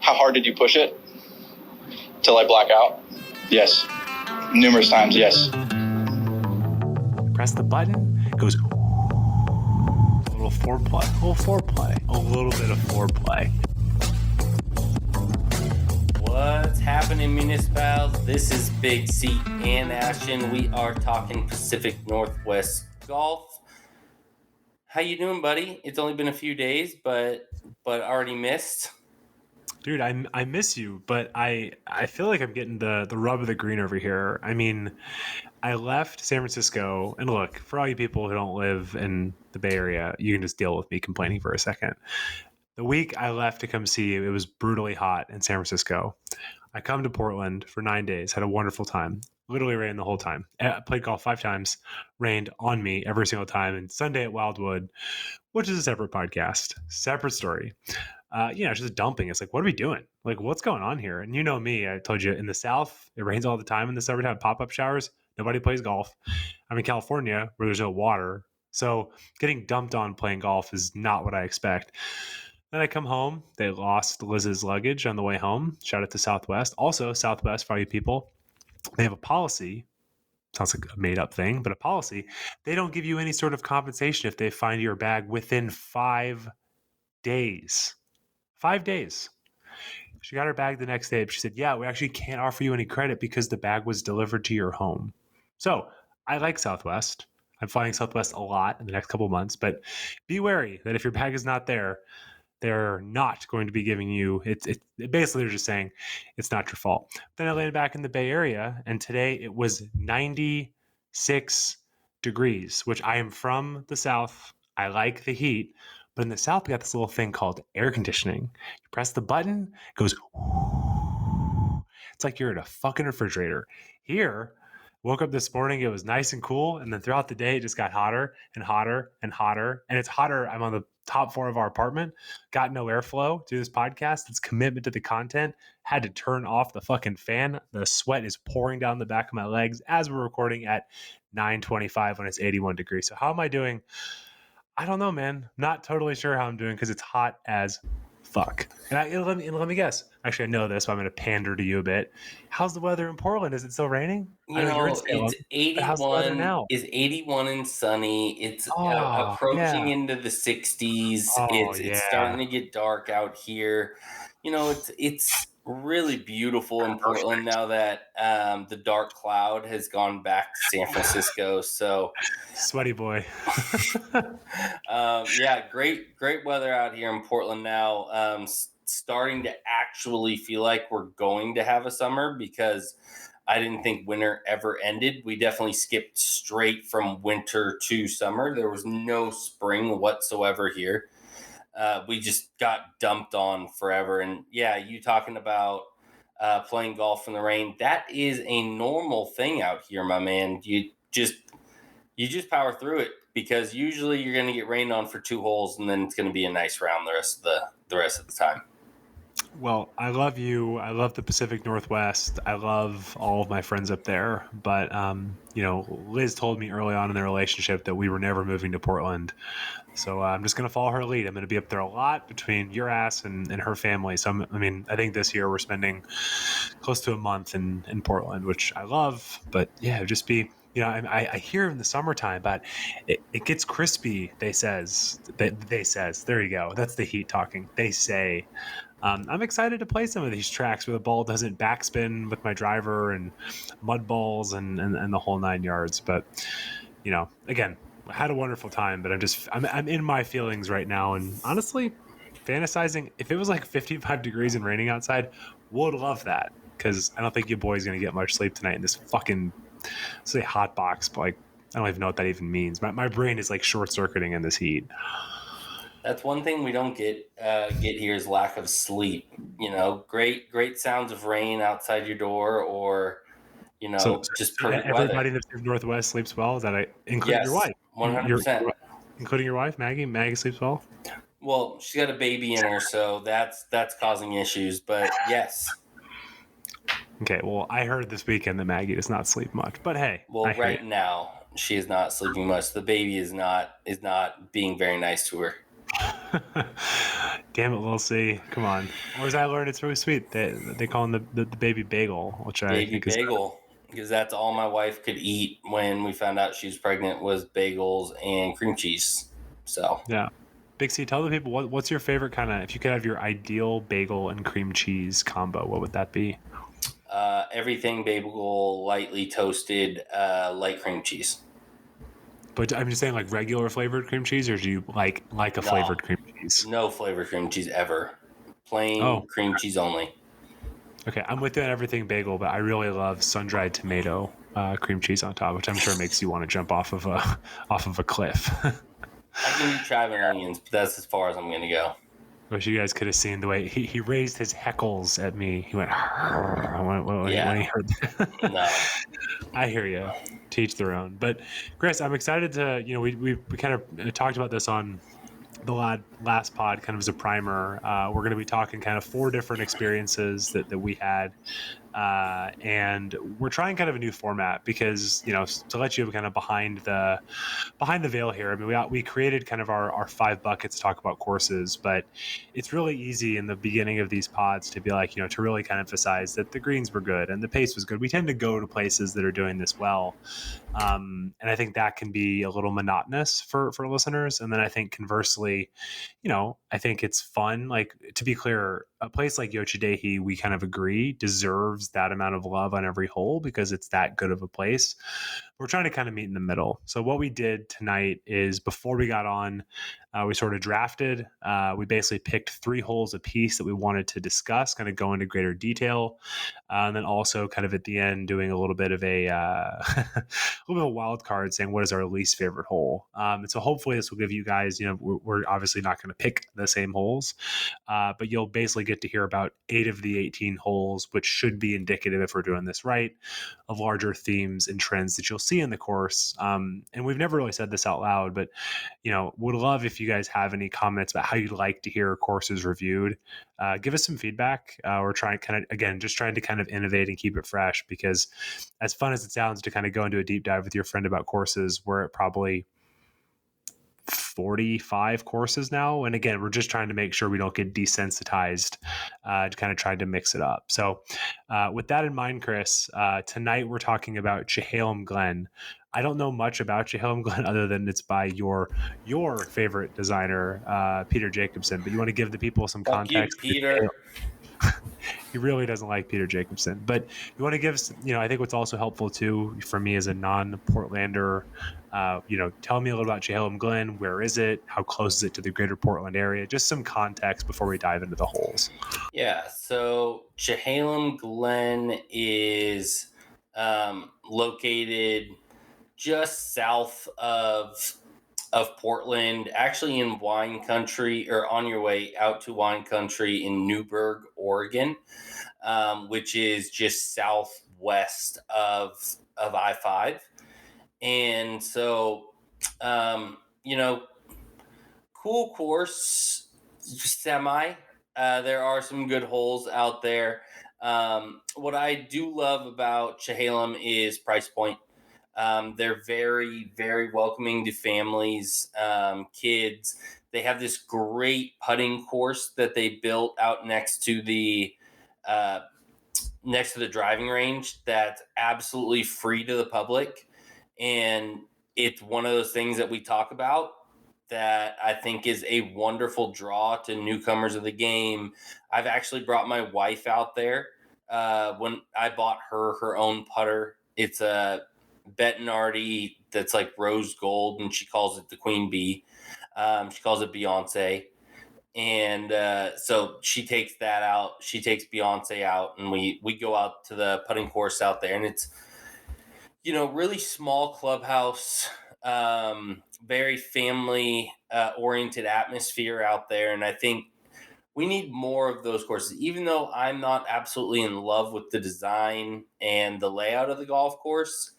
How hard did you push it? Till I black out? Yes. Numerous times, yes. Press the button, it goes a little foreplay, a little bit of foreplay. What's happening, Municipals? This is Big C and Ashton. We are talking Pacific Northwest golf. How you doing, buddy? It's only been a few days, but already missed. Dude, I miss you, but I feel like I'm getting the rub of the green over here. I mean, I left San Francisco, and look, for all you people who don't live in the Bay Area, you can just deal with me complaining for a second. The week I left to come see you, it was brutally hot in San Francisco. I come to Portland for 9 days, had a wonderful time. Literally rained the whole time. I played golf 5 times, rained on me every single time. And Sunday at Wildwood, which is a separate podcast, separate story. It's just dumping. It's like, what are we doing? Like, what's going on here? And you know me, I told you in the South, it rains all the time in the summertime, pop-up showers. Nobody plays golf. I'm in California where there's no water. So getting dumped on playing golf is not what I expect. Then I come home. They lost Liz's luggage on the way home. Shout out to Southwest. Also, Southwest, for all you people, they have a policy. Sounds like a made-up thing, but a policy. They don't give you any sort of compensation if they find your bag within 5 days. 5 days. She got her bag the next day, but she said, yeah, we actually can't offer you any credit because the bag was delivered to your home. So I like Southwest. I'm flying Southwest a lot in the next couple of months, but be wary that if your bag is not there, they're not going to be giving you it. Basically, they're just saying it's not your fault. Then I landed back in the Bay Area, and today it was 96 degrees, which I am from the South. I like the heat. But in the South, we got this little thing called air conditioning. You press the button, it goes, it's like you're in a fucking refrigerator. Here, woke up this morning, it was nice and cool. And then throughout the day, it just got hotter and hotter and hotter. And it's hotter. I'm on the top floor of our apartment, got no airflow to this podcast. It's commitment to the content. Had to turn off the fucking fan. The sweat is pouring down the back of my legs as we're recording at 9:25 when it's 81 degrees. So how am I doing? I don't know, man. Not totally sure how I'm doing because it's hot as fuck. And let me guess. Actually, I know this, so I'm going to pander to you a bit. How's the weather in Portland? Is it still raining? It's 81. How's the weather now? It's 81 and sunny. It's approaching into the 60s. It's starting to get dark out here. It's really beautiful in Portland now that the dark cloud has gone back to San Francisco. So sweaty boy. Great weather out here in Portland now. Starting to actually feel like we're going to have a summer because I didn't think winter ever ended. We definitely skipped straight from winter to summer. There was no spring whatsoever here. We just got dumped on forever. And you talking about playing golf in the rain, that is a normal thing out here, my man. You just power through it because usually you're going to get rained on for 2 holes and then it's going to be a nice round the rest of the time. Well, I love you. I love the Pacific Northwest. I love all of my friends up there. But, Liz told me early on in the relationship that we were never moving to Portland. So I'm just going to follow her lead. I'm going to be up there a lot between your ass and her family. So, I think this year we're spending close to a month in Portland, which I love. But, just be... I hear in the summertime, but it gets crispy, they says. There you go. That's the heat talking. They say. I'm excited to play some of these tracks where the ball doesn't backspin with my driver and mud balls and the whole 9 yards. But, again, I had a wonderful time, but I'm in my feelings right now. And honestly, fantasizing, if it was like 55 degrees and raining outside, would love that. Because I don't think your boy's going to get much sleep tonight in this fucking... say hot box, but I don't even know what that even means. My brain is like short circuiting in this heat. That's one thing we don't get here is lack of sleep. Great sounds of rain outside your door, or just perfect everybody weather. in the Northwest sleeps well. Is that including your wife? 100%. Including your wife, Maggie. Maggie sleeps well. Well, she's got a baby in her, so that's causing issues. But yes. Okay, well, I heard this weekend that Maggie does not sleep much, but hey. Well, now she is not sleeping much. The baby is not being very nice to her. Damn it, Lil C. Come on. Or as I learned, it's really sweet. They call him the baby bagel, which I Baby think is bagel, because that's all my wife could eat when we found out she was pregnant, was bagels and cream cheese. So yeah. Big C, tell the people what's your favorite kind of, if you could have your ideal bagel and cream cheese combo, what would that be? everything bagel, lightly toasted, light cream cheese. But I'm just saying, like regular flavored cream cheese, or do you like a No, flavored cream cheese? no flavored cream cheese ever. Plain Oh, cream cheese only. okay. I'm with you on everything bagel, but I really love sun-dried tomato cream cheese on top, which I'm sure makes you want to jump off of a cliff. I can do chive and onions, but that's as far as I'm going to go. Wish you guys could have seen the way he raised his heckles at me. He went when he heard that. No. I hear you. Teach their own. But Chris, I'm excited to, we kind of talked about this on the last pod, kind of as a primer. We're going to be talking kind of 4 different experiences that we had. And we're trying kind of a new format because, to let you kind of behind the veil here. I mean, we created kind of our 5 buckets to talk about courses, but it's really easy in the beginning of these pods to be like, to really kind of emphasize that the greens were good and the pace was good. We tend to go to places that are doing this well. And I think that can be a little monotonous for listeners. And then I think conversely, I think it's fun. Like, to be clear, a place like Yochidehi, we kind of agree, deserves that amount of love on every hole because it's that good of a place. We're trying to kind of meet in the middle. So what we did tonight is, before we got on, we sort of drafted. We basically picked 3 holes a piece that we wanted to discuss, kind of go into greater detail, and then also kind of at the end doing a little bit of a wild card, saying what is our least favorite hole. And so hopefully this will give you guys, we're obviously not going to pick the same holes, but you'll basically get to hear about 8 of the 18 holes, which should be indicative, if we're doing this right, of larger themes and trends that you'll see in the course. And we've never really said this out loud, but would love if you guys have any comments about how you'd like to hear courses reviewed. Give us some feedback. We're trying to kind of innovate and keep it fresh, because as fun as it sounds to kind of go into a deep dive with your friend about courses, we're at probably 45 courses now. And again, we're just trying to make sure we don't get desensitized, to kind of try to mix it up. So with that in mind, Chris, tonight we're talking about Chehalem Glenn. I don't know much about Chehalem Glenn other than it's by your favorite designer, Peter Jacobson, but you want to give the people some context? Fuck you, Peter. He really doesn't like Peter Jacobson, but you want to give, I think what's also helpful too, for me as a non-Portlander, tell me a little about Chehalem Glenn. Where is it? How close is it to the greater Portland area? Just some context before we dive into the holes. Yeah, so Chehalem Glenn is located just south of Portland, actually in wine country, or on your way out to wine country in Newberg, Oregon, which is just southwest of I-5. And so, cool course, semi. There are some good holes out there. What I do love about Chehalem is price point. They're very, very welcoming to families, kids. They have this great putting course that they built out next to the driving range that's absolutely free to the public. And it's one of those things that we talk about that I think is a wonderful draw to newcomers of the game. I've actually brought my wife out there when I bought her own putter. It's a Bettinardi that's like rose gold, and she calls it the Queen Bee. She calls it Beyonce. And so she takes that out. She takes Beyonce out, and we go out to the putting course out there. And it's, really small clubhouse, very family oriented atmosphere out there. And I think we need more of those courses. Even though I'm not absolutely in love with the design and the layout of the golf course,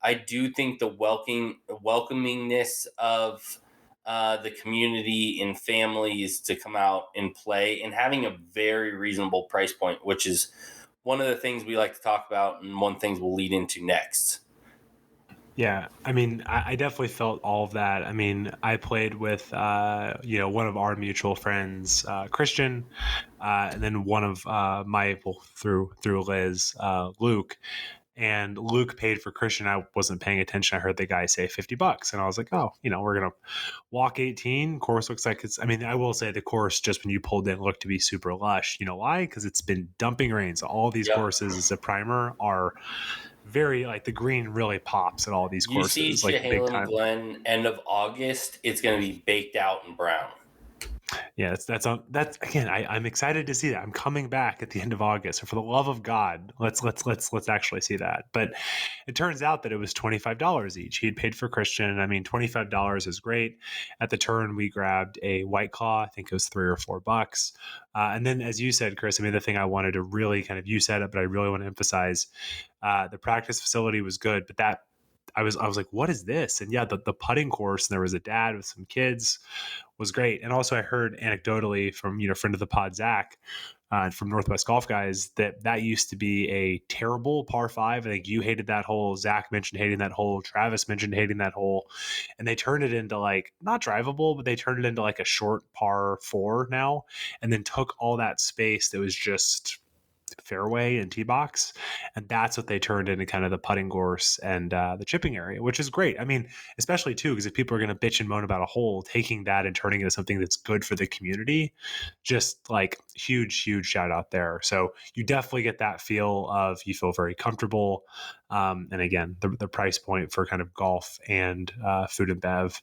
I do think the welcomingness of the community and families to come out and play, and having a very reasonable price point, which is one of the things we like to talk about, and one thing we'll lead into next. Yeah, I mean, I definitely felt all of that. I mean, I played with, one of our mutual friends, Christian, and then one of through Liz, Luke. And Luke paid for Christian. I wasn't paying attention. I heard the guy say $50, and I was like, oh, we're gonna walk 18. Course looks like it's. I mean, I will say the course just when you pulled in looked to be super lush. You know why? Because it's been dumping rain. So all these Yep. courses as a primer are very like the green really pops at all these You see courses, like big Chehalem time. Glenn end of August, it's going to be baked out and brown. Yeah, that's again. I'm excited to see that. I'm coming back at the end of August. So for the love of God, let's actually see that. But it turns out that it was $25 each. He had paid for Christian. I mean, $25 is great. At the turn, we grabbed a White Claw. I think it was $3 or $4. And then, as you said, Chris, I mean, the thing I wanted to really you said it, but I really want to emphasize, the practice facility was good, but that. I was like, what is this? And yeah, the putting course, and there was a dad with some kids, was great. And also I heard anecdotally from, friend of the pod, Zach, from Northwest Golf Guys, that used to be a terrible par 5. I think you hated that hole. Zach mentioned hating that hole. Travis mentioned hating that hole. And they turned it into like, not drivable, but they turned it into like a short par 4 now, and then took all that space that was just fairway and tee box, and that's what they turned into kind of the putting course and the chipping area, which is great. I mean, especially too, because if people are going to bitch and moan about a hole, taking that and turning it into something that's good for the community, just like huge shout out there. So you definitely get that feel of, you feel very comfortable, and again, the price point for kind of golf and food and bev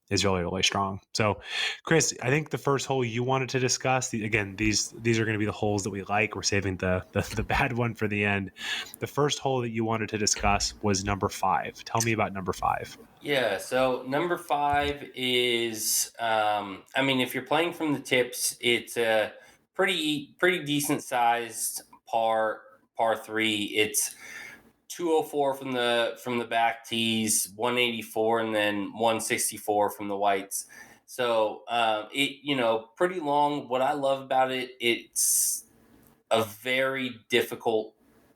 is really strong. So, Chris, I think the first hole you wanted to discuss, these are going to be the holes that we like. We're saving the bad one for the end. The first hole that you wanted to discuss was number 5. Tell me about number 5. Yeah, so number 5 is, I mean, if you're playing from the tips, it's a pretty decent sized par 3. It's 204 from the back tees, 184, and then 164 from the whites. So pretty long. What I love about it, it's a very difficult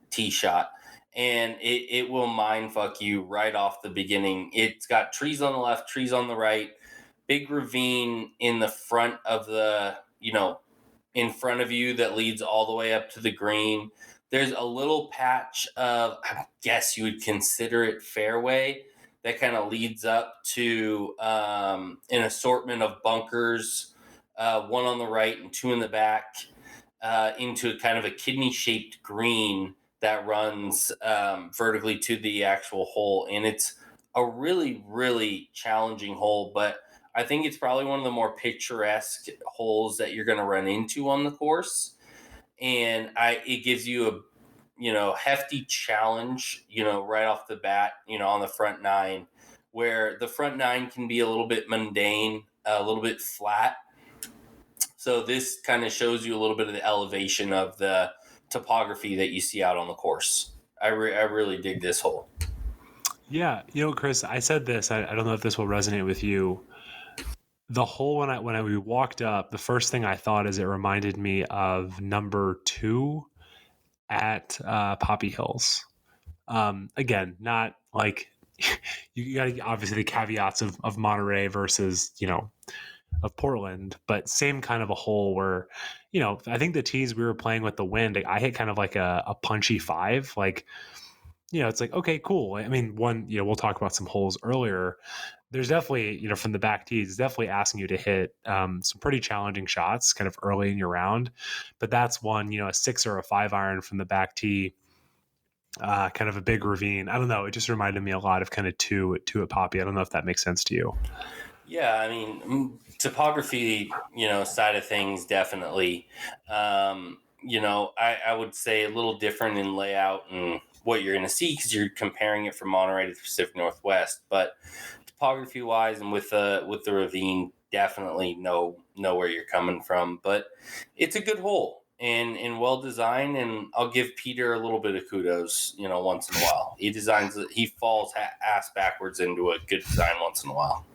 tee shot, and it will mind fuck you right off the beginning. It's got trees on the left, trees on the right, big ravine in the front of in front of you that leads all the way up to the green. There's a little patch of, I guess you would consider it fairway, that kind of leads up to an assortment of bunkers, one on the right and 2 in the back, into kind of a kidney-shaped green that runs vertically to the actual hole. And it's a really challenging hole, but I think it's probably one of the more picturesque holes that you're going to run into on the course. And it gives you a hefty challenge, right off the bat, on the front 9, where the front 9 can be a little bit mundane, a little bit flat. So this kind of shows you a little bit of the elevation of the topography that you see out on the course. I really dig this hole. Yeah, Chris, I said this. I don't know if this will resonate with you. The hole when we walked up, the first thing I thought is it reminded me of number 2 at Poppy Hills. Again, not like you got obviously the caveats of Monterey versus of Portland, but same kind of a hole where I think the tees we were playing with the wind, I hit kind of like a punchy 5, like it's like, okay, cool. I mean, one, we'll talk about some holes earlier. There's definitely, from the back tees, it's definitely asking you to hit some pretty challenging shots kind of early in your round. But that's one, a 6 or a 5 iron from the back tee, kind of a big ravine. I don't know. It just reminded me a lot of kind of two at Poppy. I don't know if that makes sense to you. Yeah, I mean, topography, side of things, definitely. I would say a little different in layout and what you're going to see because you're comparing it from Monterey to the Pacific Northwest. But topography wise and with the ravine, definitely know where you're coming from. But it's a good hole and well designed. And I'll give Peter a little bit of kudos, once in a while. He falls ass backwards into a good design once in a while.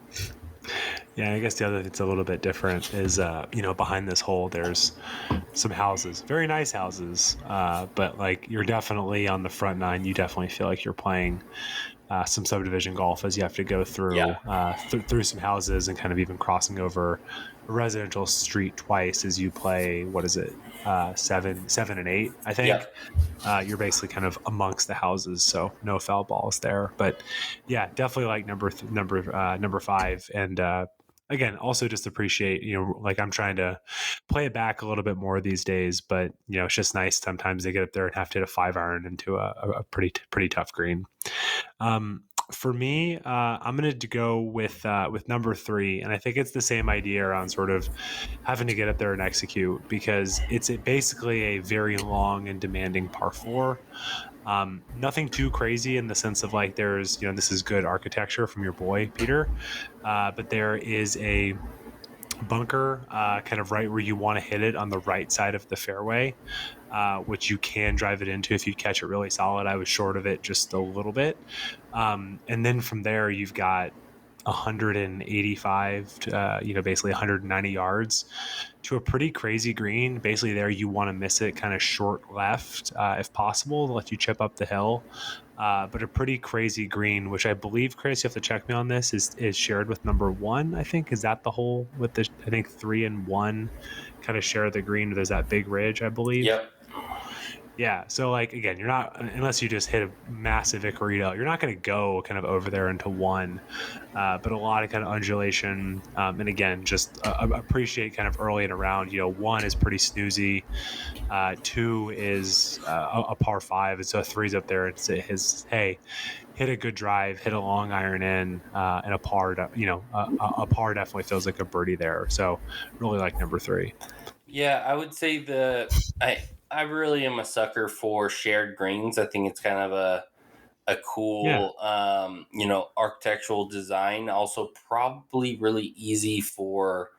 Yeah, I guess the other thing that's a little bit different is, behind this hole, there's some houses, very nice houses, but like you're definitely on the front 9. You definitely feel like you're playing some subdivision golf, as you have to go through through some houses and kind of even crossing over a residential street twice as you play. What is it? 7 and 8, I think. You're basically kind of amongst the houses, so no foul balls there. But yeah, definitely like number 5. And again, also just appreciate, like I'm trying to play it back a little bit more these days, but it's just nice sometimes to get up there and have to hit a 5-iron into a pretty tough green. For me, I'm going to go with number 3, and I think it's the same idea around sort of having to get up there and execute, because it's basically a very long and demanding par 4. Nothing too crazy in the sense of like there's, this is good architecture from your boy Peter, but there is a bunker kind of right where you want to hit it on the right side of the fairway, which you can drive it into if you catch it really solid. I was short of it just a little bit. And then from there, you've got 185 to, basically 190 yards to a pretty crazy green. Basically there you want to miss it kind of short left if possible to let you chip up the hill. But a pretty crazy green, which I believe, Chris, you have to check me on this, is shared with number 1, I think. Is that the hole with the, I think 3 and 1 kind of share the green? There's that big ridge, I believe. Yep. Yeah. So like, again, you're not, unless you just hit a massive Icarito, you're not going to go kind of over there into 1, but a lot of kind of undulation. And again, just appreciate kind of early and around, 1 is pretty snoozy. 2 is a par 5. And so 3's up there. It's his, hey, hit a good drive, hit a long iron in, and a par, a par definitely feels like a birdie there. So really like number 3. Yeah, I would say I really am a sucker for shared greens. I think it's kind of a cool, architectural design. Also, probably really easy for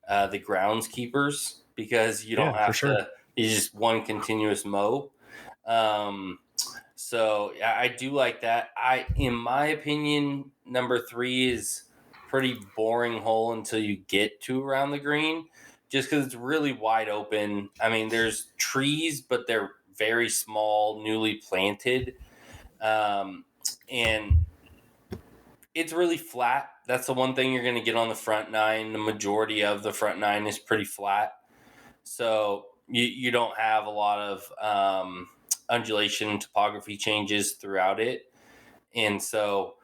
the groundskeepers because you don't have to. It's just one continuous mow. So yeah, I do like that. In my opinion, number 3 is pretty boring hole until you get to around the green, just because it's really wide open. I mean, there's trees, but they're very small, newly planted, and it's really flat. That's the one thing you're going to get on the front 9. The majority of the front 9 is pretty flat, so you don't have a lot of undulation, topography changes throughout it, and so.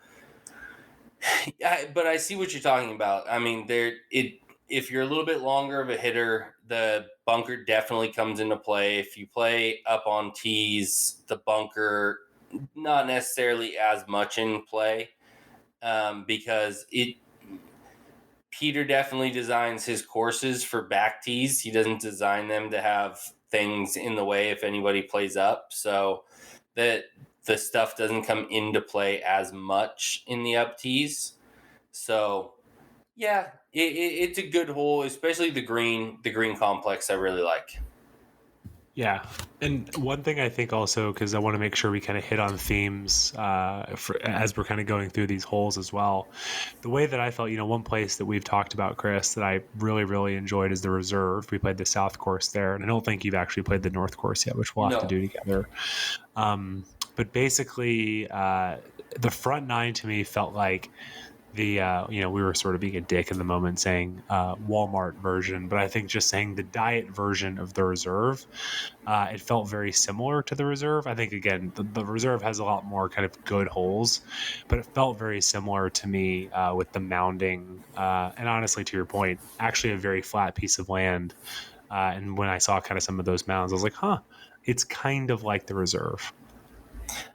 But I see what you're talking about. I mean, if you're a little bit longer of a hitter, the bunker definitely comes into play. If you play up on tees, the bunker not necessarily as much in play, because Peter definitely designs his courses for back tees. He doesn't design them to have things in the way if anybody plays up, so that the stuff doesn't come into play as much in the up tees. So yeah, it's a good hole, especially the green complex I really like. Yeah. And one thing I think also, because I want to make sure we kind of hit on themes as we're kind of going through these holes as well. The way that I felt, one place that we've talked about, Chris, that I really, really enjoyed is the reserve. We played the South course there, and I don't think you've actually played the North course yet, which we'll have to do together. But basically, the front 9 to me felt like the we were sort of being a dick in the moment saying Walmart version, but I think just saying the diet version of the reserve, it felt very similar to the reserve. I think again the reserve has a lot more kind of good holes, but it felt very similar to me with the mounding, and honestly, to your point, actually a very flat piece of land. And when I saw kind of some of those mounds, I was like, it's kind of like the reserve.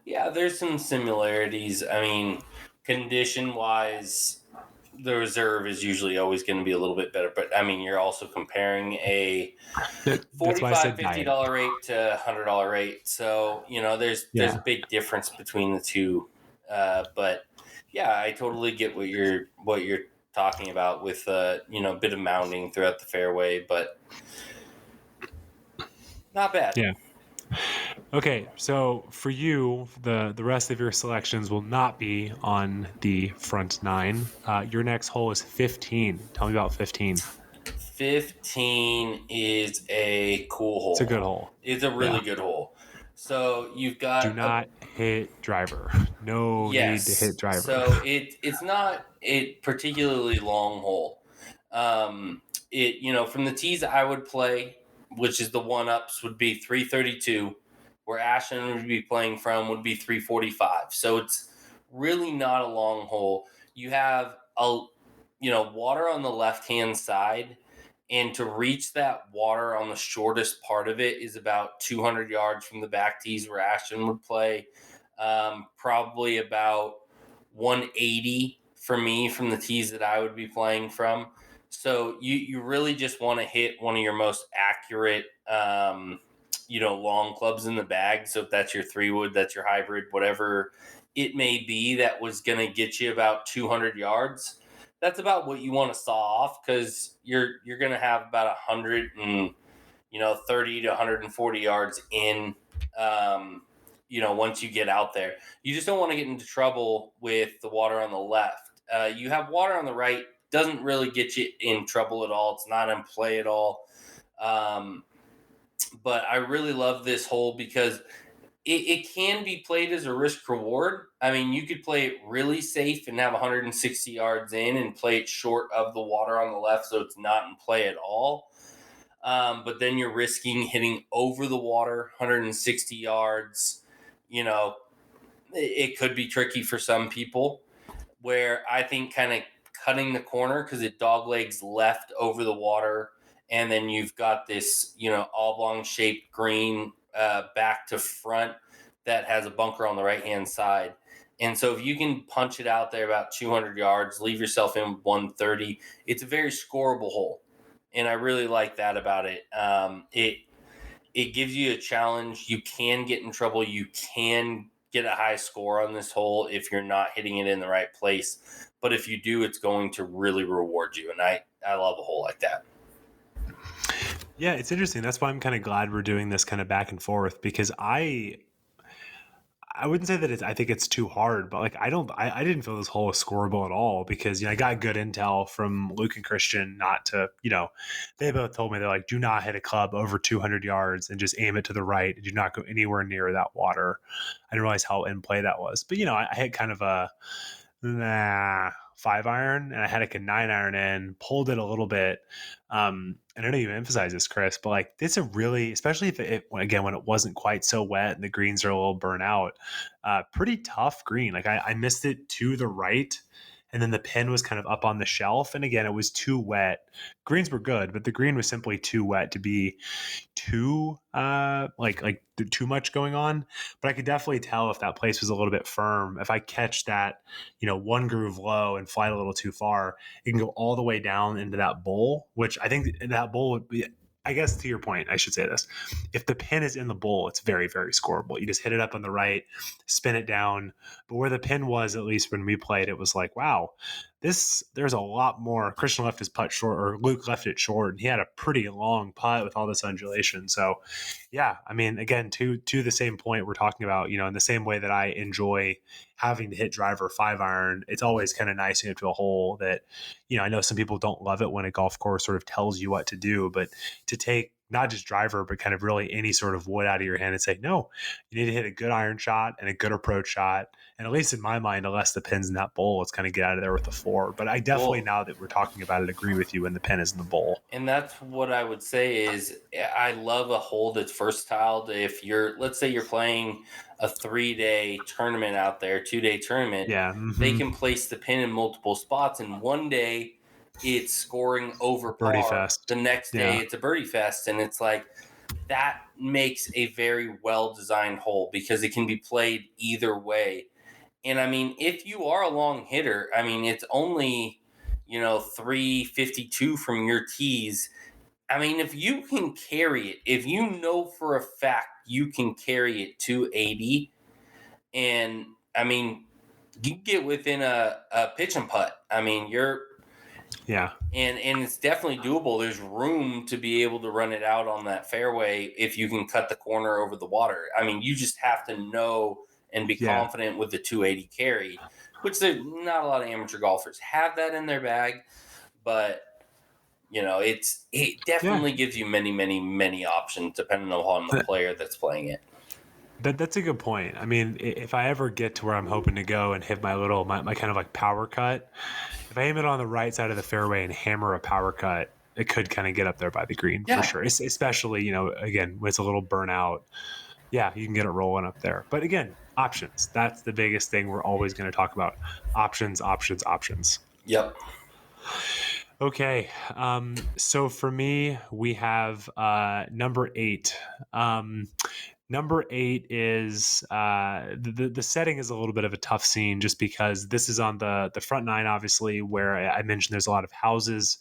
Yeah, there's some similarities. I mean, condition-wise, the reserve is usually always going to be a little bit better. But, I mean, you're also comparing a $45, $50 rate to $100 rate. So, there's a big difference between the two. But, yeah, I totally get what you're talking about with, a bit of mounding throughout the fairway. But not bad. Yeah. Okay, so for you, the rest of your selections will not be on the front 9. Your next hole is 15. Tell me about 15. 15 is a cool hole. It's a good hole. It's a really good hole. So you've got Do not hit driver. No need to hit driver. So it's not a particularly long hole. From the tees I would play, which is the one ups, would be 332, where Ashton would be playing from would be 345. So it's really not a long hole. You have water on the left hand side, and to reach that water on the shortest part of it is about 200 yards from the back tees where Ashton would play. Probably about 180 for me from the tees that I would be playing from. So you really just want to hit one of your most accurate, long clubs in the bag. So if that's your 3-wood, that's your hybrid, whatever it may be, that was going to get you about 200 yards. That's about what you want to saw off, because you're going to have about 130 to 140 yards in, once you get out there. You just don't want to get into trouble with the water on the left. You have water on the right, doesn't really get you in trouble at all. It's not in play at all. But I really love this hole because it can be played as a risk reward. I mean, you could play it really safe and have 160 yards in and play it short of the water on the left, so it's not in play at all. But then you're risking hitting over the water 160 yards. It could be tricky for some people, where I think kind of cutting the corner, because it doglegs left over the water, and then you've got this oblong shaped green back to front that has a bunker on the right hand side. And so if you can punch it out there about 200 yards, leave yourself in 130, it's a very scoreable hole. And I really like that about it. It gives you a challenge. You can get in trouble. You can get a high score on this hole if you're not hitting it in the right place. But if you do, it's going to really reward you. And I love a hole like that. Yeah, it's interesting. That's why I'm kind of glad we're doing this kind of back and forth, because I wouldn't say that I think it's too hard, but like I didn't feel this hole was scoreable at all, because I got good intel from Luke and Christian not to, they both told me, they're like, do not hit a club over 200 yards and just aim it to the right. Do not go anywhere near that water. I didn't realize how in play that was, but I had kind of a 5-iron, and I had like a 9-iron in, pulled it a little bit. And I don't even emphasize this, Chris, but like it's a really, especially if when it wasn't quite so wet and the greens are a little burnt out, pretty tough green. Like I missed it to the right, and then the pin was kind of up on the shelf. And again, it was too wet. Greens were good, but the green was simply too wet to be too too much going on. But I could definitely tell if that place was a little bit firm. If I catch that, one groove low and fly a little too far, it can go all the way down into that bowl, which I think that bowl would be, I guess to your point, I should say this. If the pin is in the bowl, it's very, very scoreable. You just hit it up on the right, spin it down. But where the pin was, at least when we played, it was like, wow, there's a lot more. Christian left his putt short, or Luke left it short, and he had a pretty long putt with all this undulation. So yeah, I mean, again, to the same point we're talking about, in the same way that I enjoy having to hit driver 5-iron, it's always kind of nice to get to a hole that, I know some people don't love it when a golf course sort of tells you what to do, but to take not just driver, but kind of really any sort of wood out of your hand and say, no, you need to hit a good iron shot and a good approach shot. And at least in my mind, unless the pin's in that bowl, it's kind of get out of there with a 4. But I definitely, now that we're talking about it, agree with you when the pin is in the bowl. And that's what I would say is I love a hole that's versatile. If let's say you're playing a 3-day tournament out there, 2-day tournament, they can place the pin in multiple spots. And one day it's scoring over birdie par. fest. The next day it's a birdie fest. And it's like, that makes a very well-designed hole because it can be played either way. And I mean, if you are a long hitter, I mean, it's only, 352 from your tees. I mean, if you can carry it, if you know for a fact you can carry it to 80, and I mean, you get within a pitch and putt. I mean, and it's definitely doable. There's room to be able to run it out on that fairway if you can cut the corner over the water. I mean, you just have to know and be confident with the 280 carry, which not a lot of amateur golfers have that in their bag, but it definitely gives you many, many, many options depending on the player that's playing it. That's a good point. I mean, if I ever get to where I'm hoping to go and hit my kind of like power cut, if I aim it on the right side of the fairway and hammer a power cut, it could kind of get up there by the green for sure. Especially, again, when it's a little burnout. Yeah, you can get it rolling up there. But again, options. That's the biggest thing we're always going to talk about. Options, options, options. Yep. Okay. So for me, we have number 8. Number 8 is the setting is a little bit of a tough scene just because this is on the front 9, obviously, where I mentioned there's a lot of houses.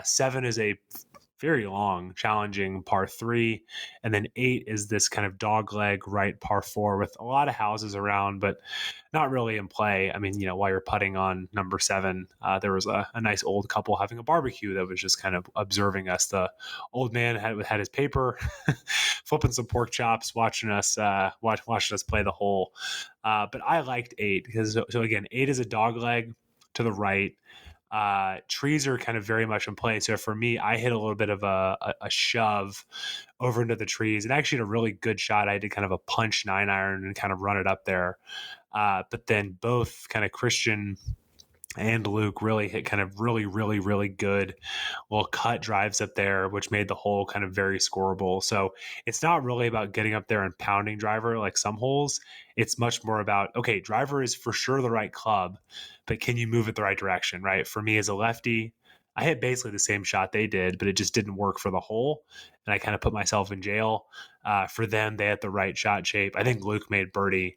7 is a very long, challenging par 3, and then 8 is this kind of dogleg right par 4 with a lot of houses around, but not really in play. I mean, while you're putting on number 7, there was a nice old couple having a barbecue that was just kind of observing us. The old man had his paper, flipping some pork chops, watching us play the hole. But I liked 8 because so again, 8 is a dog leg to the right. Trees are kind of very much in play. So for me, I hit a little bit of a shove over into the trees and actually had a really good shot. I did kind of a punch 9-iron and kind of run it up there. But then both kind of Christian and Luke really hit kind of really, really, really good little cut drives up there, which made the hole kind of very scoreable. So it's not really about getting up there and pounding driver like some holes. It's much more about, okay, driver is for sure the right club, but can you move it the right direction, right? For me as a lefty, I hit basically the same shot they did, but it just didn't work for the hole. And I kind of put myself in jail. For them, they had the right shot shape. I think Luke made birdie.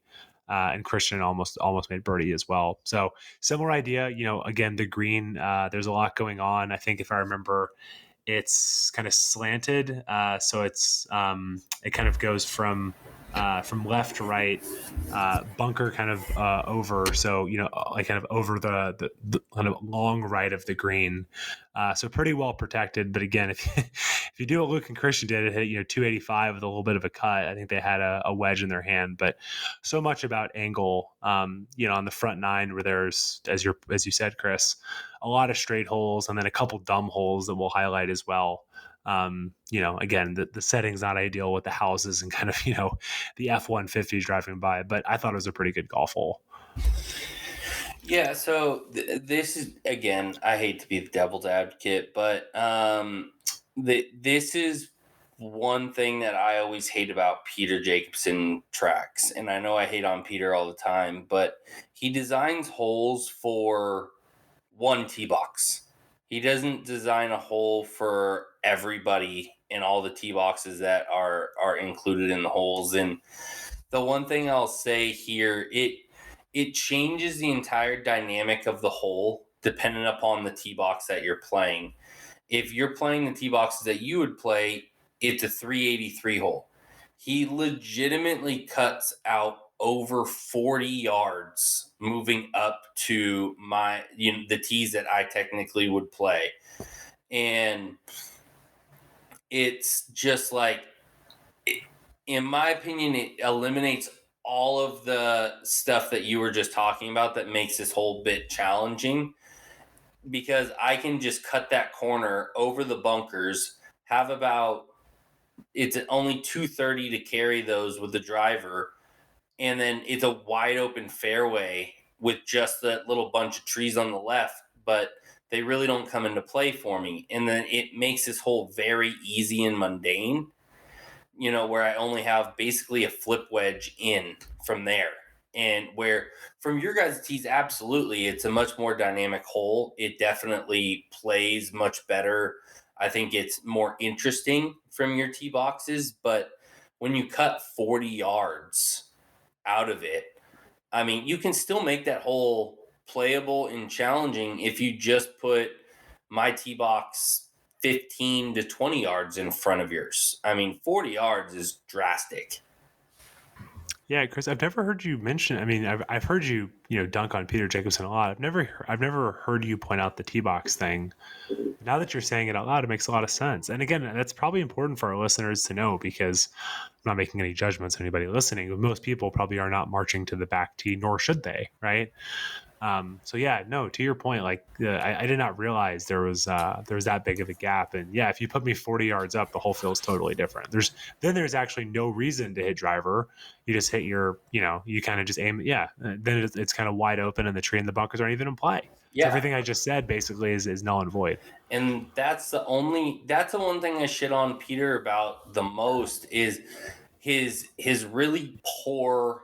And Christian almost made birdie as well. So similar idea, again, the green, there's a lot going on. I think if I remember, it's kind of slanted. So it's, it kind of goes from left to right, bunker kind of over. So, like kind of over the kind of long right of the green. So pretty well protected. But again, if you do what Luke and Christian did, it hit 285 with a little bit of a cut. I think they had a wedge in their hand. But so much about angle, on the front 9 where there's, as you said, Chris, a lot of straight holes and then a couple dumb holes that we'll highlight as well. Again, the setting's not ideal with the houses and kind of, the F-150s driving by, but I thought it was a pretty good golf hole. Yeah, so this is, again, I hate to be the devil's advocate, but this is one thing that I always hate about Peter Jacobson tracks. And I know I hate on Peter all the time, but he designs holes for one tee box. He doesn't design a hole for everybody in all the tee boxes that are included in the holes. And the one thing I'll say here, it changes the entire dynamic of the hole depending upon the tee box that you're playing. If you're playing the tee boxes that you would play, it's a 383 hole. He legitimately cuts out over 40 yards moving up to the tees that I technically would play. And it's just like, in my opinion, it eliminates all of the stuff that you were just talking about that makes this whole bit challenging, because I can just cut that corner over the bunkers, have it's only 230 to carry those with the driver, and then it's a wide open fairway with just that little bunch of trees on the left, but they really don't come into play for me. And then it makes this hole very easy and mundane, where I only have basically a flip wedge in from there. And where from your guys' tees, absolutely, it's a much more dynamic hole. It definitely plays much better. I think it's more interesting from your tee boxes. But when you cut 40 yards out of it, I mean, you can still make that hole playable and challenging if you just put my tee box 15 to 20 yards in front of yours. I mean, 40 yards is drastic. Yeah, Chris, I've never heard you mention. I mean, I've heard you, dunk on Peter Jacobson a lot. I've never heard you point out the tee box thing. Now that you're saying it out loud, it makes a lot of sense. And again, that's probably important for our listeners to know, because I'm not making any judgments on anybody listening, but most people probably are not marching to the back tee, nor should they, right? So yeah, no, to your point, like I did not realize there was that big of a gap. And yeah, if you put me 40 yards up, the whole field's totally different. There's actually no reason to hit driver. You just hit you kind of just aim. Yeah. Then it's kind of wide open and the tree and the bunkers aren't even in play. So Yeah. everything I just said basically is null and void. And that's the one thing I shit on Peter about the most is his really poor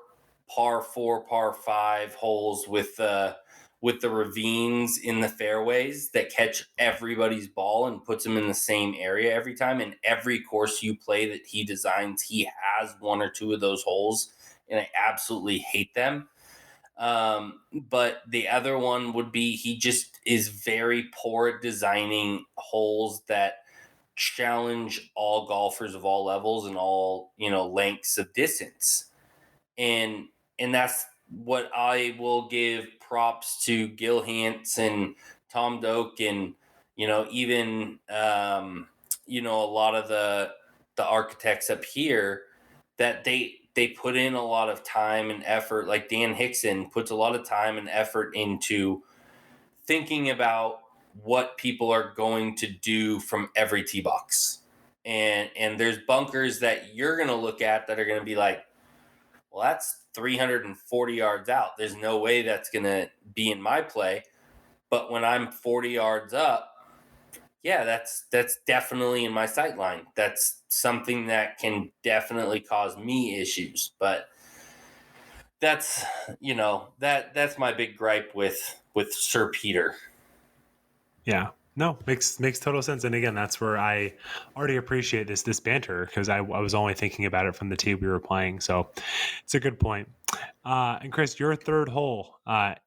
par 4, par 5 holes with the ravines in the fairways that catch everybody's ball and puts them in the same area every time. And every course you play that he designs, he has one or two of those holes, and I absolutely hate them. But the other one would be he just is very poor at designing holes that challenge all golfers of all levels and all lengths of distance. And that's what I will give props to Gil Hantz and Tom Doak and even a lot of the architects up here, that they put in a lot of time and effort. Like Dan Hickson puts a lot of time and effort into thinking about what people are going to do from every tee box. And there's bunkers that you're going to look at that are going to be like, well, that's 340 yards out. There's no way that's going to be in my play. But when I'm 40 yards up, yeah, that's definitely in my sight line. That's something that can definitely cause me issues. But that's that's my big gripe with Sir Peter. Yeah. No, makes total sense. And again, that's where I already appreciate this banter, because I was only thinking about it from the tee we were playing. So it's a good point. And Chris, your third hole,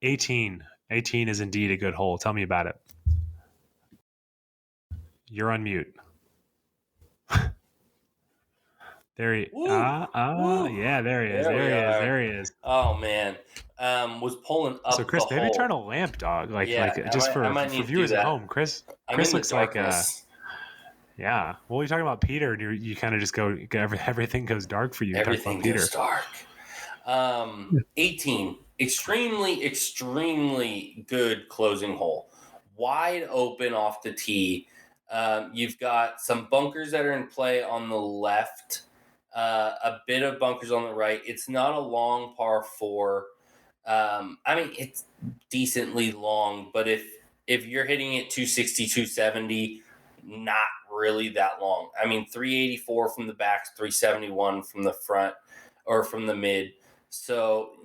18. 18 is indeed a good hole. Tell me about it. You're on mute. There he yeah, there he is. There he is. Oh man. Was pulling up. So Chris, the maybe hole. turn a lamp, dog. Like I for might need to viewers do at that. home. Chris I'm in looks the darkness. yeah. Well, you're talking about Peter, and you kind of just go everything goes dark for you. Everything goes dark. 18, extremely good closing hole, wide open off the tee. You've got some bunkers that are in play on the left, a bit of bunkers on the right. It's not a long par 4. It's decently long, but if you're hitting it 260, 270, not really that long. 384 from the back, 371 from the front or from the mid. So,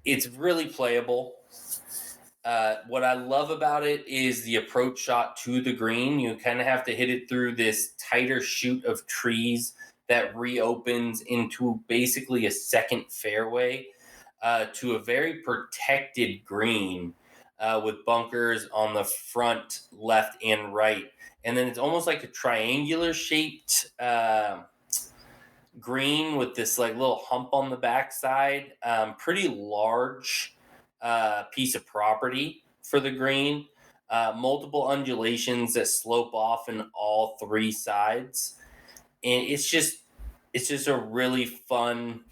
it's really playable. What I love about it is the approach shot to the green. You kind of have to hit it through this tighter chute of trees that reopens into basically a second fairway to a very protected green with bunkers on the front, left, and right. And then it's almost like a triangular shaped green with this like little hump on the backside. Pretty large piece of property for the green. Multiple undulations that slope off in all three sides, and it's just a really fun,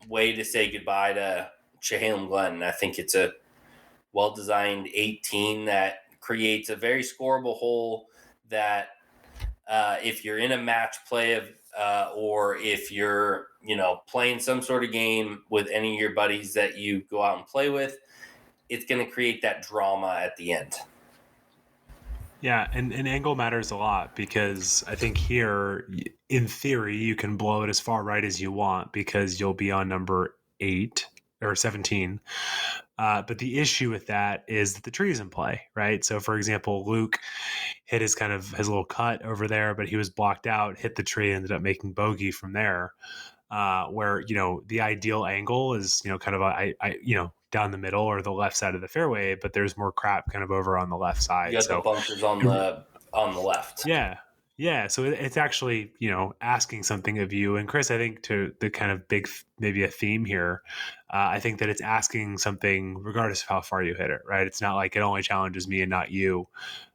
way to say goodbye to Chehalem Glenn. I think it's a well-designed 18 that creates a very scoreable hole that if you're in a match play of or if you're playing some sort of game with any of your buddies that you go out and play with, it's going to create that drama at the end. Yeah, and angle matters a lot, because I think here, in theory, you can blow it as far right as you want because you'll be on number 8 or 17. But the issue with that is that the tree is in play, right? So, for example, Luke hit his little cut over there, but he was blocked out, hit the tree, ended up making bogey from there. Where the ideal angle is kind of down the middle or the left side of the fairway, but there's more crap kind of over on the left side. You got the bunkers on the left. Yeah. So it's actually asking something of you. And Chris, I think to the kind of big maybe a theme here, I think that it's asking something regardless of how far you hit it. Right? It's not like it only challenges me and not you.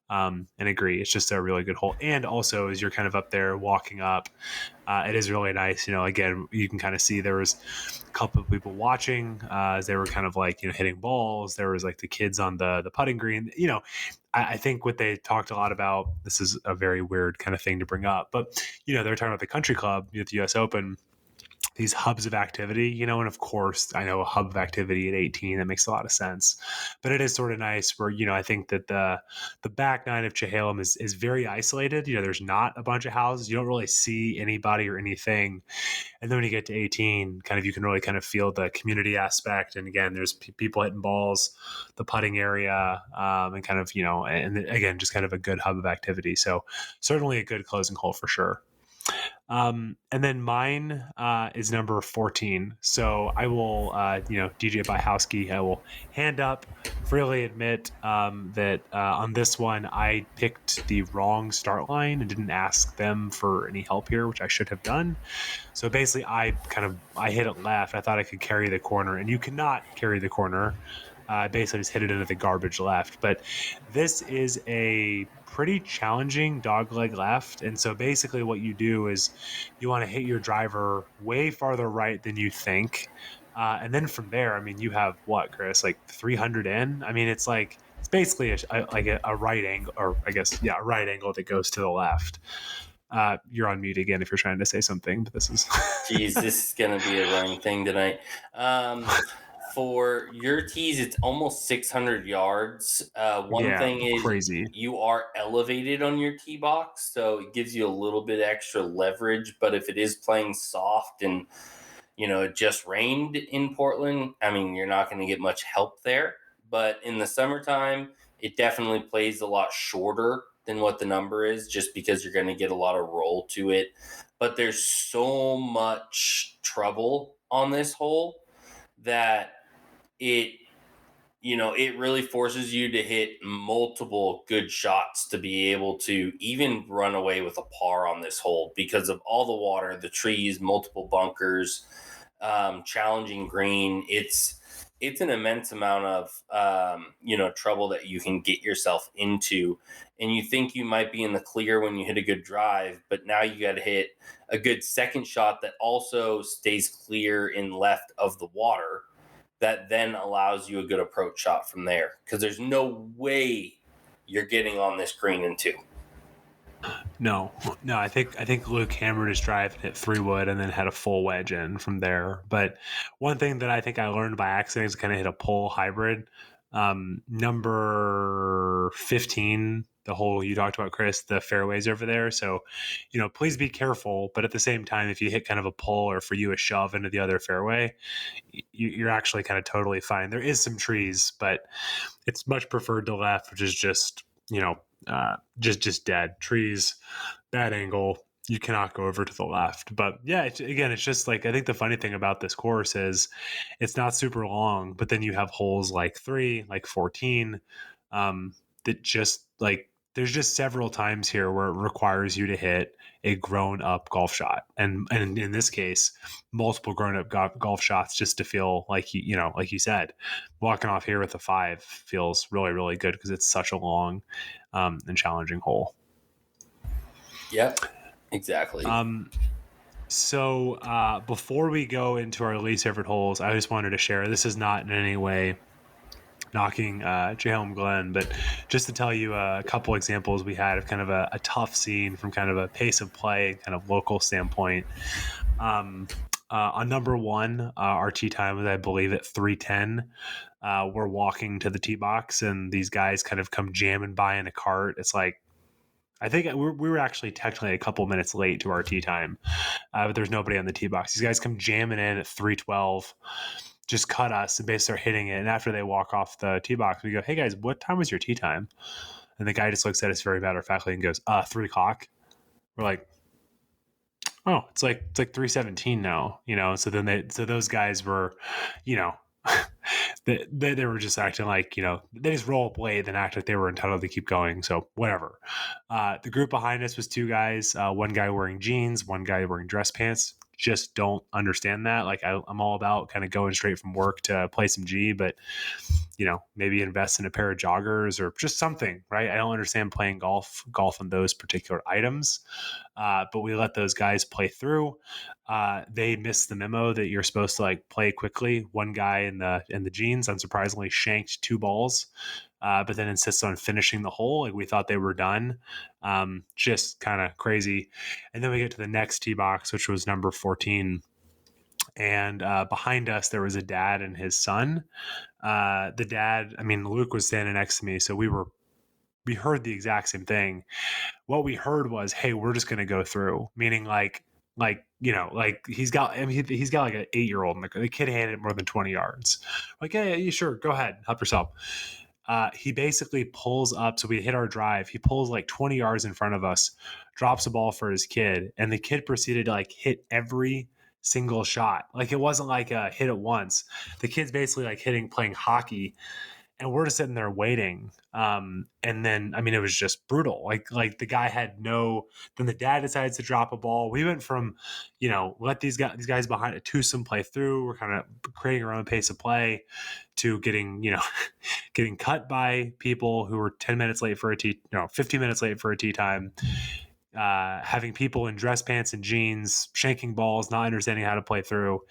And agree, it's just a really good hole. And also, as you're kind of up there walking up, it is really nice. Again, you can kind of see there was a couple of people watching as they were kind of like, hitting balls. There was like the kids on the putting green. I think what they talked a lot about, this is a very weird kind of thing to bring up, but, they're talking about the country club, the US Open, these hubs of activity, and of course I know a hub of activity at 18, that makes a lot of sense, but it is sort of nice where, I think that the back nine of Chehalem is very isolated. There's not a bunch of houses. You don't really see anybody or anything. And then when you get to 18, kind of, you can really kind of feel the community aspect. And again, there's people hitting balls, the putting area, and kind of, and again, just kind of a good hub of activity. So certainly a good closing hole for sure. And then mine is number 14. So I will, DJ Byhowski, I will hand up, freely admit that on this one, I picked the wrong start line and didn't ask them for any help here, which I should have done. So basically, I hit it left. I thought I could carry the corner, and you cannot carry the corner. I basically just hit it into the garbage left. But this is a pretty challenging dogleg left. And so basically what you do is you want to hit your driver way farther right than you think. And then from there, I mean, you have what, Chris, like 300 in? I mean, it's basically a right angle, or I guess, a right angle that goes to the left. You're on mute again if you're trying to say something, but this is... Jeez, this is going to be a running thing tonight. For your tees, it's almost 600 yards. One thing is crazy. You are elevated on your tee box, so it gives you a little bit extra leverage. But if it is playing soft and, it just rained in Portland, I mean, you're not going to get much help there. But in the summertime, it definitely plays a lot shorter than what the number is, just because you're going to get a lot of roll to it. But there's so much trouble on this hole that it really forces you to hit multiple good shots to be able to even run away with a par on this hole because of all the water, the trees, multiple bunkers, challenging green. It's an immense amount of, trouble that you can get yourself into. And you think you might be in the clear when you hit a good drive, but now you got to hit a good second shot that also stays clear in left of the water. That then allows you a good approach shot from there, because there's no way you're getting on this green in two. No. I think Luke hammered his drive and hit 3-wood and then had a full wedge in from there. But one thing that I think I learned by accident is kind of hit a pull hybrid. Number 15, the hole you talked about, Chris, the fairways over there. So, please be careful. But at the same time, if you hit kind of a pull or for you a shove into the other fairway, you're actually kind of totally fine. There is some trees, but it's much preferred to left, which is just, just dead trees, bad angle. You cannot go over to the left. But yeah, it's just like, I think the funny thing about this course is it's not super long, but then you have holes like 3, like 14, that just like, there's just several times here where it requires you to hit a grown up golf shot. And in this case, multiple grown up golf shots just to feel like, like you said, walking off here with a 5 feels really, really good because it's such a long and challenging hole. Yep, exactly. So before we go into our least favorite holes, I just wanted to share, this is not in any way knocking Chehalem Glenn, but just to tell you a couple examples we had of kind of a tough scene from kind of a pace of play and kind of local standpoint. On number 1, our tee time was, I believe, at 3:10. We're walking to the tee box and these guys kind of come jamming by in a cart. It's like, I think we were actually technically a couple minutes late to our tee time, but there's nobody on the tee box. These guys come jamming in at 3:12, just cut us and basically start hitting it. And after they walk off the tee box, we go, "Hey guys, what time was your tee time?" And the guy just looks at us very matter of factly and goes, 3:00. We're like, "Oh, it's like 3:17 now," So then those guys were, they were just acting like, they just roll up late and act like they were entitled to keep going. So whatever. The group behind us was 2 guys, one guy wearing jeans, one guy wearing dress pants. Just don't understand that. Like I'm all about kind of going straight from work to play some G, but maybe invest in a pair of joggers or just something, right? I don't understand playing golf on those particular items. But we let those guys play through. They missed the memo that you're supposed to like play quickly. One guy in the jeans, unsurprisingly, shanked 2 balls, but then insists on finishing the hole. Like we thought they were done. Just kind of crazy. And then we get to the next tee box, which was number 14. And behind us, there was a dad and his son. The dad, I mean, Luke was standing next to me, so we heard the exact same thing. What we heard was, "Hey, we're just going to go through," meaning like he's got like an 8-year-old, and the kid handed it more than 20 yards. Like, "Hey, you sure, go ahead, help yourself." He basically pulls up, so we hit our drive. He pulls like 20 yards in front of us, drops a ball for his kid, and the kid proceeded to like hit every single shot. Like it wasn't like a hit it once. The kid's basically like playing hockey, and we're just sitting there waiting. And then, I mean, it was just brutal. Like the guy had no. Then the dad decides to drop a ball. We went from, let these guys behind a twosome play through. We're kind of creating our own pace of play, to getting getting cut by people who were 10 minutes late for 15 minutes late for a tee time. Having people in dress pants and jeans, shanking balls, not understanding how to play through.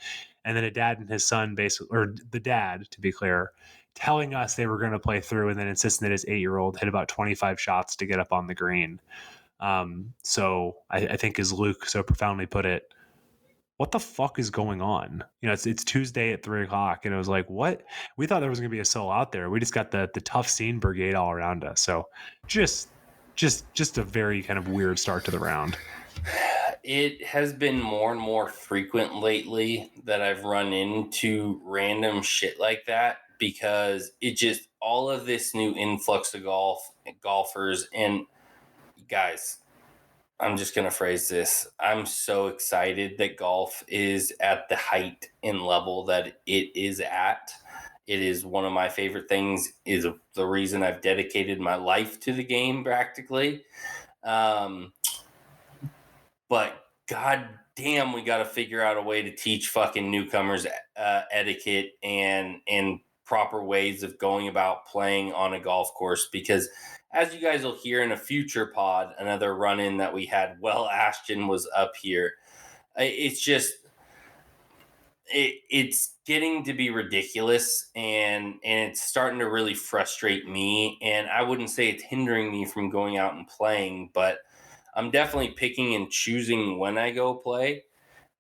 And then a dad and his son, basically, or the dad, to be clear, telling us they were going to play through, and then insisting that his 8-year-old hit about 25 shots to get up on the green. So I think, as Luke so profoundly put it, what the fuck is going on? It's Tuesday at 3:00, and it was like, what? We thought there was going to be a soul out there. We just got the tough scene brigade all around us. So just a very kind of weird start to the round. It has been more and more frequent lately that I've run into random shit like that, because it just, all of this new influx of golfers, and guys, I'm just going to phrase this. I'm so excited that golf is at the height and level that it is at. It is one of my favorite things, is the reason I've dedicated my life to the game practically. But god damn, we got to figure out a way to teach fucking newcomers etiquette and proper ways of going about playing on a golf course, because as you guys will hear in a future pod, another run-in that we had while Ashton was up here, it's just, it's getting to be ridiculous, and it's starting to really frustrate me. And I wouldn't say it's hindering me from going out and playing, but I'm definitely picking and choosing when I go play.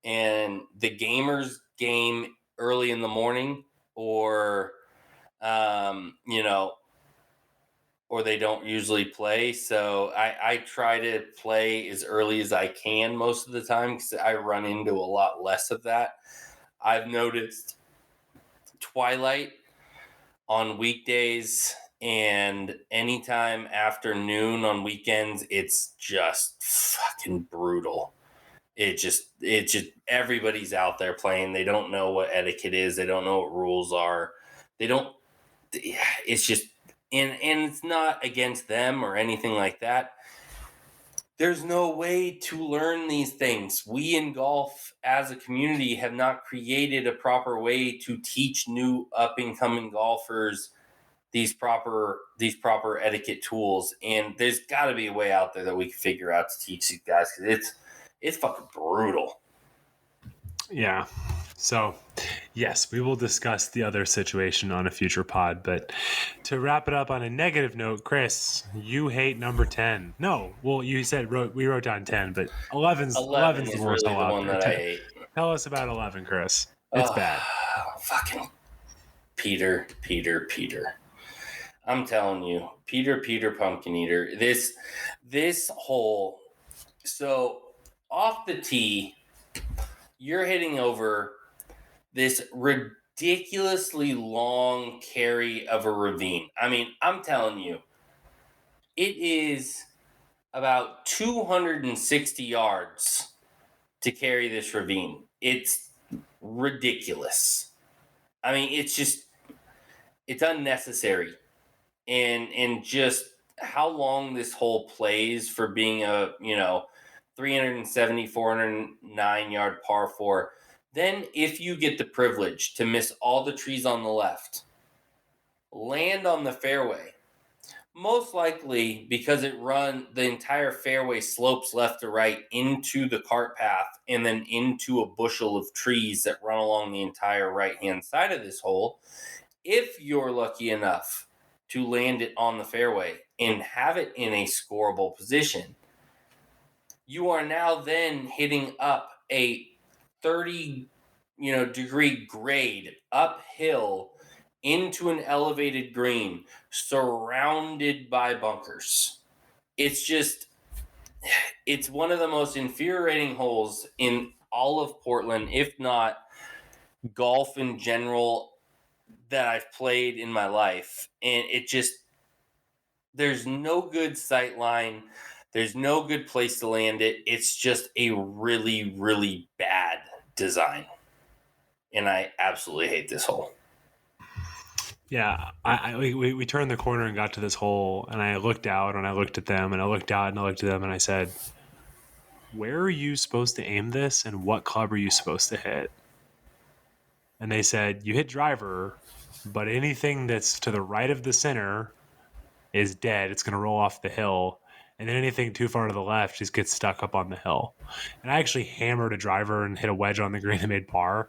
And the gamers game early in the morning, or or they don't usually play. So I try to play as early as I can most of the time, because I run into a lot less of that. I've noticed twilight on weekdays and anytime after noon on weekends, it's just fucking brutal. It just everybody's out there playing. They don't know what etiquette is. They don't know what rules are. It's just, and it's not against them or anything like that. There's no way to learn these things. We in golf as a community have not created a proper way to teach new up and coming golfers these proper etiquette tools. And there's got to be a way out there that we can figure out to teach these guys, because it's fucking brutal. Yeah. So, yes, we will discuss the other situation on a future pod. But to wrap it up on a negative note, Chris, you hate number 10. No, well, you said we wrote down 10, but 11's the worst really the one that I hate. Tell us about 11, Chris. It's bad. Fucking Peter. I'm telling you, Peter Pumpkin Eater. This hole. So off the tee, you're hitting over this ridiculously long carry of a ravine. I mean, I'm telling you, it is about 260 yards to carry this ravine. It's ridiculous. I mean, it's unnecessary. And just how long this hole plays for being a, 370, 409 yard par 4. Then if you get the privilege to miss all the trees on the left land on the fairway. Most likely because the entire fairway slopes left to right into the cart path and then into a bushel of trees that run along the entire right-hand side of this hole. If you're lucky enough to land it on the fairway and have it in a scoreable position, you are now then hitting up a 30 degree grade uphill into an elevated green surrounded by bunkers. It's one of the most infuriating holes in all of Portland, if not golf in general, that I've played in my life. And there's no good sight line. There's no good place to land it. It's just a really, really bad design. And I absolutely hate this hole. Yeah, we turned the corner and got to this hole, and I looked out and I looked at them, and I looked out and I looked at them, and I said, "Where are you supposed to aim this, and what club are you supposed to hit?" And they said, "You hit driver, but anything that's to the right of the center is dead. It's going to roll off the hill. And then anything too far to the left just gets stuck up on the hill." And I actually hammered a driver and hit a wedge on the green and made par.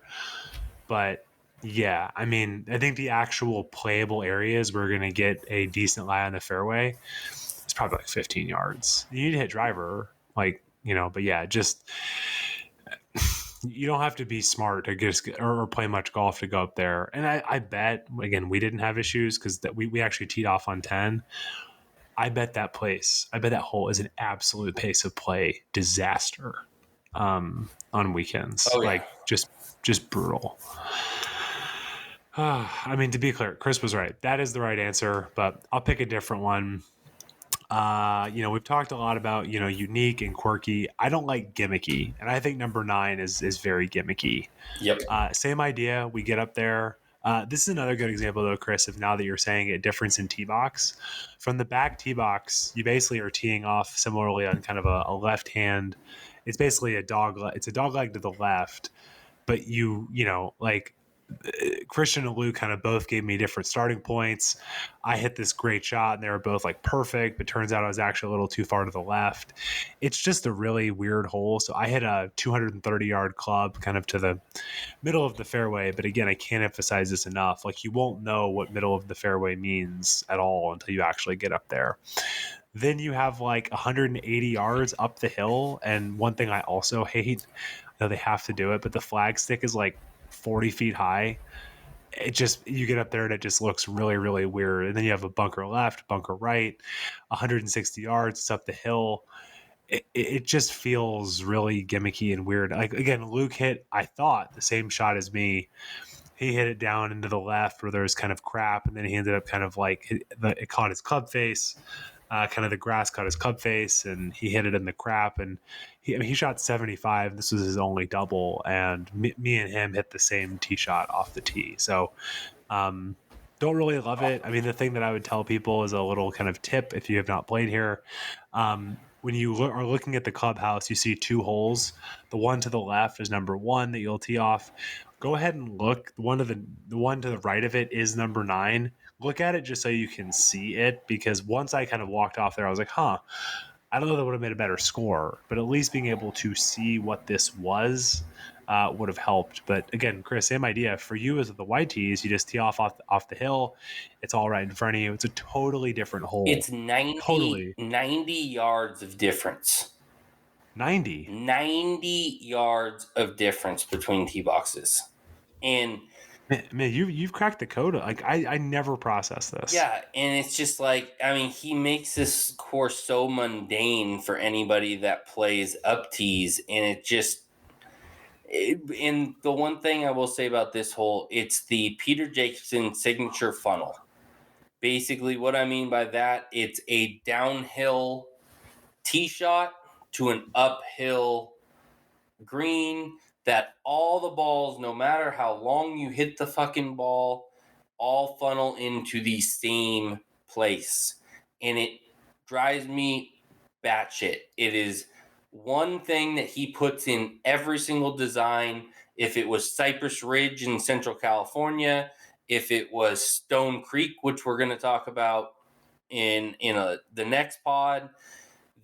But yeah, I mean, I think the actual playable areas we're going to get a decent lie on the fairway is probably like 15 yards. You need to hit driver, but yeah, just you don't have to be smart to just or play much golf to go up there. And I bet, again, we didn't have issues because we actually teed off on 10. I bet that hole is an absolute pace of play disaster on weekends. Oh, yeah. Like just brutal. I mean, to be clear, Chris was right. That is the right answer, but I'll pick a different one. We've talked a lot about, unique and quirky. I don't like gimmicky, and I think number 9 is very gimmicky. Yep. Same idea. We get up there. This is another good example, though, Chris, of now that you're saying a difference in tee box. From the back tee box, you basically are teeing off similarly on kind of a left hand. It's basically a dog leg to the left, but Christian and Luke kind of both gave me different starting points. I hit this great shot and they were both like perfect, but turns out I was actually a little too far to the left. It's just a really weird hole. So I hit a 230-yard club kind of to the middle of the fairway. But again, I can't emphasize this enough. Like, you won't know what middle of the fairway means at all until you actually get up there. Then you have like 180 yards up the hill. And one thing I also hate, I know they have to do it, but the flag stick is like 40 feet high. You get up there and it just looks really, really weird. And then you have a bunker left, bunker right, 160 yards, it's up the hill. It just feels really gimmicky and weird. Like, again, Luke hit, I thought, the same shot as me. He hit it down into the left where there's kind of crap, and then he ended up kind of like it caught his club face. Kind of the grass caught his club face, and he hit it in the crap. And he shot 75. This was his only double, and me and him hit the same tee shot off the tee. So, don't really love it. I mean, the thing that I would tell people is a little kind of tip if you have not played here. When you are looking at the clubhouse, you see 2 holes. The one to the left is number 1 that you'll tee off. Go ahead and look. The one to the right of it is number 9. Look at it just so you can see it, because once I kind of walked off there, I was like, I don't know that would have made a better score, but at least being able to see what this was would have helped. But again, Chris, same idea. For you as the white tees, you just tee off the hill. It's all right in front of you. It's a totally different hole. It's 90 yards of difference. 90 yards of difference between tee boxes. And man, you've cracked the code. Like, I never processed this. Yeah, and it's just like, I mean, he makes this course so mundane for anybody that plays up tees, and and the one thing I will say about this hole, it's the Peter Jacobson signature funnel. Basically, what I mean by that, it's a downhill tee shot to an uphill green that all the balls, no matter how long you hit the fucking ball, all funnel into the same place. And it drives me batshit. It is one thing that he puts in every single design. If it was Cypress Ridge in Central California, if it was Stone Creek, which we're going to talk about in the next pod.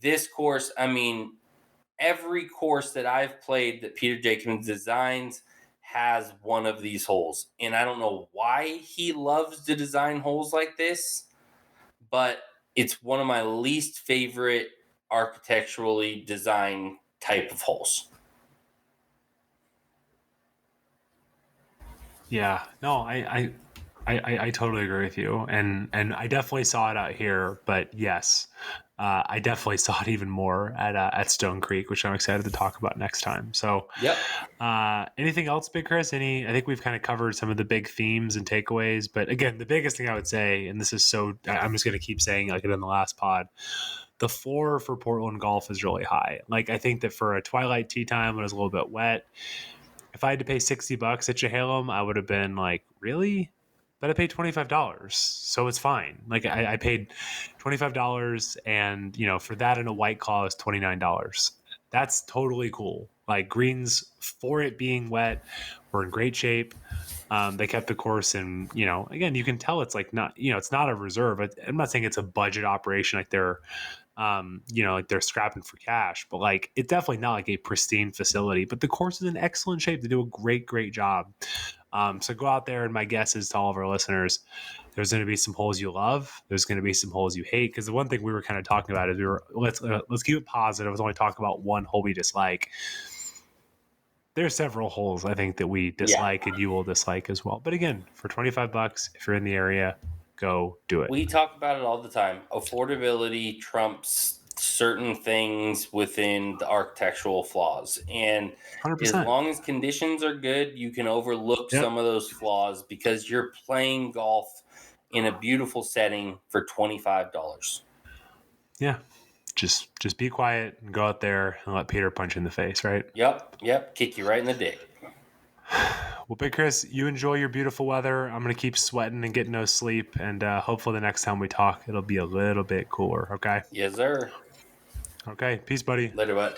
This course, I mean, every course that I've played that Peter Jacobson designs has one of these holes. And I don't know why he loves to design holes like this, but it's one of my least favorite architecturally designed type of holes. Yeah, no, I totally agree with you, and I definitely saw it out here. But yes, I definitely saw it even more at Stone Creek, which I'm excited to talk about next time. So, Yep. Anything else, Big Chris? I think we've kind of covered some of the big themes and takeaways. But again, the biggest thing I would say, and this is so, I'm just going to keep saying like it in the last pod. The floor for Portland golf is really high. Like I think that for a twilight tee time when it was a little bit wet, if I had to pay $60 at Chehalem, I would have been like, really? But I paid $25, so it's fine. Like I paid $25, and for that in a white claw is $29. That's totally cool. Like greens, for it being wet, were in great shape. They kept the course, and again, you can tell it's like not, it's not a reserve. I'm not saying it's a budget operation, like they're like they're scrapping for cash, but like it's definitely not like a pristine facility. But the course is in excellent shape. They do a great job. So go out there, and my guess is to all of our listeners, there's going to be some holes you love. There's going to be some holes you hate. Because the one thing we were kind of talking about is let's keep it positive. Let's only talk about one hole we dislike. There's several holes I think that we dislike and you will dislike as well. But again, for $25, if you're in the area, go do it. We talk about it all the time. Affordability trumps certain things within the architectural flaws. And 100%. as long as conditions are good, you can overlook some of those flaws because you're playing golf in a beautiful setting for $25. Yeah. Just be quiet and go out there and let Peter punch you in the face, right? Yep. Kick you right in the dick. Well, Big Chris, you enjoy your beautiful weather. I'm going to keep sweating and get no sleep. And hopefully the next time we talk, it'll be a little bit cooler. Okay? Yes, sir. Okay. Peace, buddy. Later, bud.